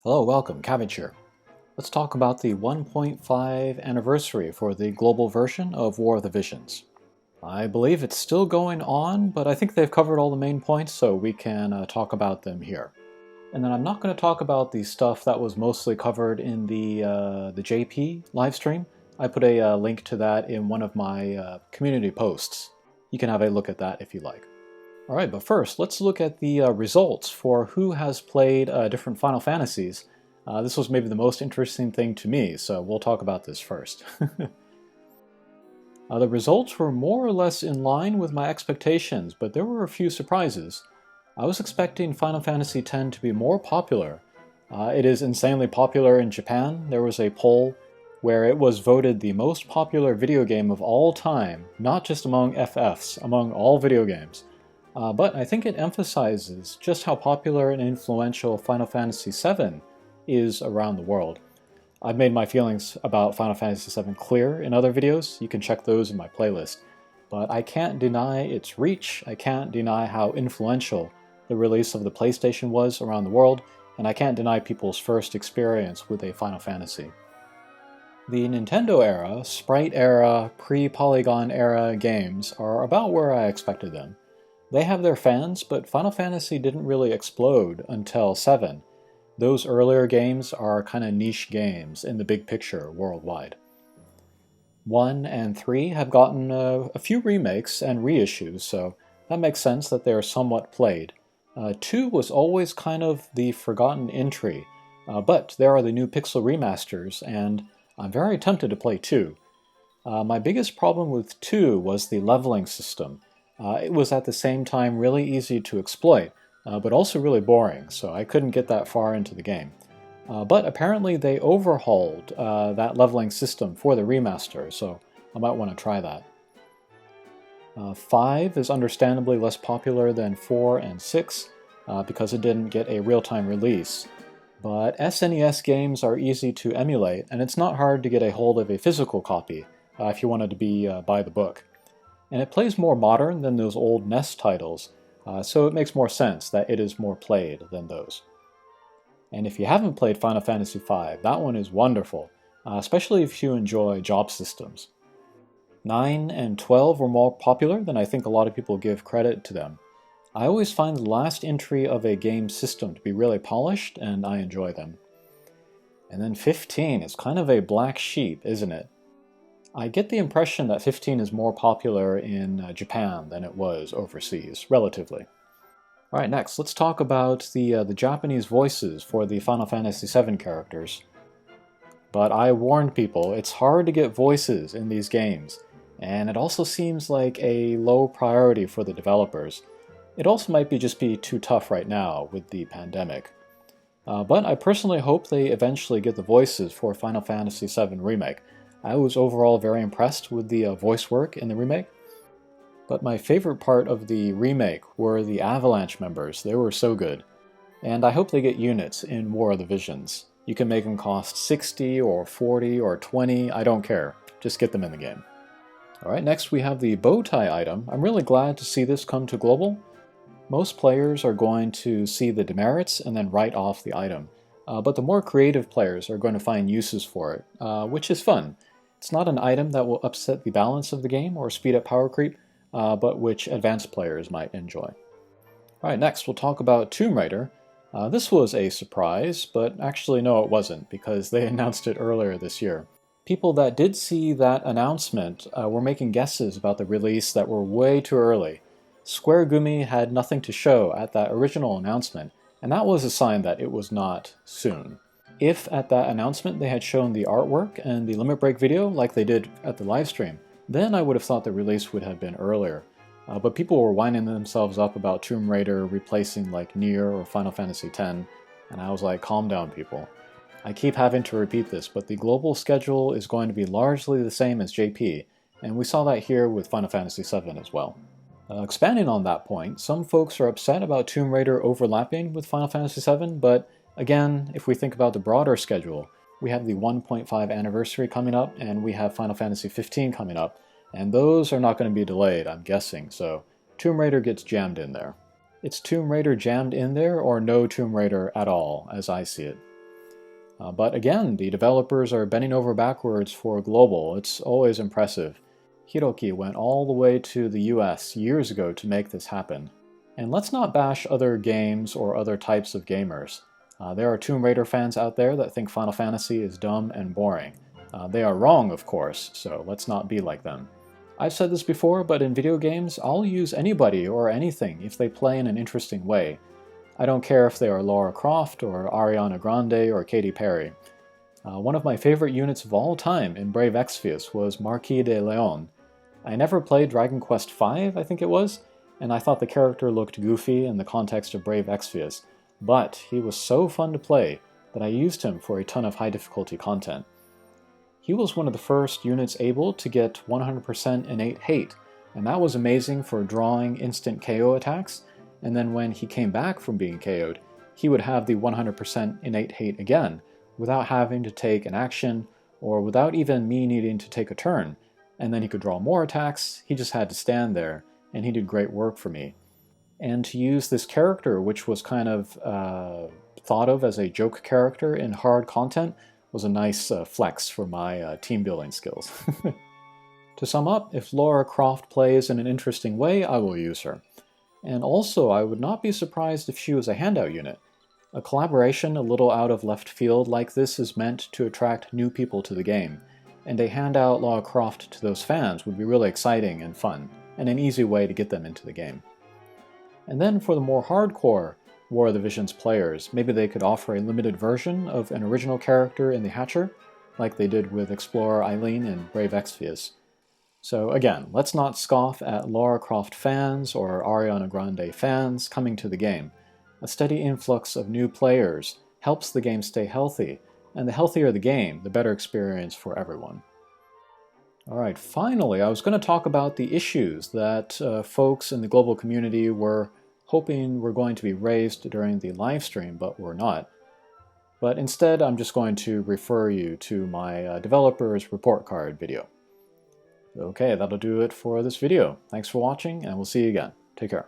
Hello, welcome, Cabbage here. Let's talk about the 1.5 anniversary for the global version of War of the Visions. I believe it's still going on, but I think they've covered all the main points, so we can talk about them here. And then I'm not going to talk about the stuff that was mostly covered in the JP livestream. I put a link to that in one of my community posts. You can have a look at that if you like. Alright, but first, let's look at the results for who has played different Final Fantasies. This was maybe the most interesting thing to me, so we'll talk about this first. The results were more or less in line with my expectations, but there were a few surprises. I was expecting Final Fantasy X to be more popular. It is insanely popular in Japan. There was a poll where it was voted the most popular video game of all time, not just among FFs, among all video games. But I think it emphasizes just how popular and influential Final Fantasy VII is around the world. I've made my feelings about Final Fantasy VII clear in other videos. You can check those in my playlist. But I can't deny its reach, I can't deny how influential the release of the PlayStation was around the world, and I can't deny people's first experience with a Final Fantasy. The Nintendo era, Sprite era, pre-Polygon era games are about where I expected them. They have their fans, but Final Fantasy didn't really explode until 7. Those earlier games are kind of niche games in the big picture worldwide. 1 and 3 have gotten a few remakes and reissues, so that makes sense that they are somewhat played. 2 was always kind of the forgotten entry, but there are the new Pixel remasters, and I'm very tempted to play 2. My biggest problem with 2 was the leveling system. It was at the same time really easy to exploit, but also really boring, so I couldn't get that far into the game. But apparently they overhauled that leveling system for the remaster, so I might want to try that. 5 is understandably less popular than 4 and 6 because it didn't get a real-time release. But SNES games are easy to emulate, and it's not hard to get a hold of a physical copy if you wanted to be by the book. And it plays more modern than those old NES titles, so it makes more sense that it is more played than those. And if you haven't played Final Fantasy V, that one is wonderful, especially if you enjoy job systems. 9 and 12 were more popular than I think a lot of people give credit to them. I always find the last entry of a game system to be really polished, and I enjoy them. And then 15 is kind of a black sheep, isn't it? I get the impression that 15 is more popular in Japan than it was overseas, relatively. Alright, next, let's talk about the Japanese voices for the Final Fantasy VII characters. But I warned people, it's hard to get voices in these games, and it also seems like a low priority for the developers. It also might just be too tough right now with the pandemic. But I personally hope they eventually get the voices for Final Fantasy VII Remake. I was overall very impressed with the voice work in the remake. But my favorite part of the remake were the Avalanche members. They were so good. And I hope they get units in War of the Visions. You can make them cost 60 or 40 or 20, I don't care. Just get them in the game. Alright, next we have the Bowtie item. I'm really glad to see this come to global. Most players are going to see the demerits and then write off the item. But the more creative players are going to find uses for it, which is fun. It's not an item that will upset the balance of the game or speed up power creep, but which advanced players might enjoy. Alright, next we'll talk about Tomb Raider. This was a surprise, but actually no it wasn't, because they announced it earlier this year. People that did see that announcement were making guesses about the release that were way too early. Square Gumi had nothing to show at that original announcement, and that was a sign that it was not soon. If at that announcement they had shown the artwork and the Limit Break video like they did at the livestream, then I would have thought the release would have been earlier. But people were winding themselves up about Tomb Raider replacing like Nier or Final Fantasy X, and I was like, calm down people. I keep having to repeat this, but the global schedule is going to be largely the same as JP, and we saw that here with Final Fantasy VII as well. Expanding on that point, some folks are upset about Tomb Raider overlapping with Final Fantasy VII, but again, if we think about the broader schedule, we have the 1.5 anniversary coming up, and we have Final Fantasy XV coming up, and those are not going to be delayed, I'm guessing, so Tomb Raider gets jammed in there. It's Tomb Raider jammed in there, or no Tomb Raider at all, as I see it. But again, the developers are bending over backwards for global. It's always impressive. Hiroki went all the way to the US years ago to make this happen. And let's not bash other games or other types of gamers. There are Tomb Raider fans out there that think Final Fantasy is dumb and boring. They are wrong, of course, so let's not be like them. I've said this before, but in video games, I'll use anybody or anything if they play in an interesting way. I don't care if they are Lara Croft or Ariana Grande or Katy Perry. One of my favorite units of all time in Brave Exvius was Marquis de Leon. I never played Dragon Quest V, I think it was, and I thought the character looked goofy in the context of Brave Exvius, but he was so fun to play that I used him for a ton of high difficulty content. He was one of the first units able to get 100% innate hate, and that was amazing for drawing instant KO attacks, and then when he came back from being KO'd, he would have the 100% innate hate again, without having to take an action, or without even me needing to take a turn, and then he could draw more attacks. He just had to stand there, and he did great work for me. And to use this character, which was kind of thought of as a joke character in hard content, was a nice flex for my team building skills. To sum up, if Lara Croft plays in an interesting way, I will use her. And also, I would not be surprised if she was a handout unit. A collaboration a little out of left field like this is meant to attract new people to the game, and a handout Lara Croft to those fans would be really exciting and fun, and an easy way to get them into the game. And then for the more hardcore War of the Visions players, maybe they could offer a limited version of an original character in the Hatcher, like they did with Explorer Eileen in Brave Exvius. So again, let's not scoff at Lara Croft fans or Ariana Grande fans coming to the game. A steady influx of new players helps the game stay healthy, and the healthier the game, the better experience for everyone. Alright, finally, I was going to talk about the issues that folks in the global community were hoping were going to be raised during the live stream, but were not. But instead, I'm just going to refer you to my developer's report card video. Okay, that'll do it for this video. Thanks for watching, and we'll see you again. Take care.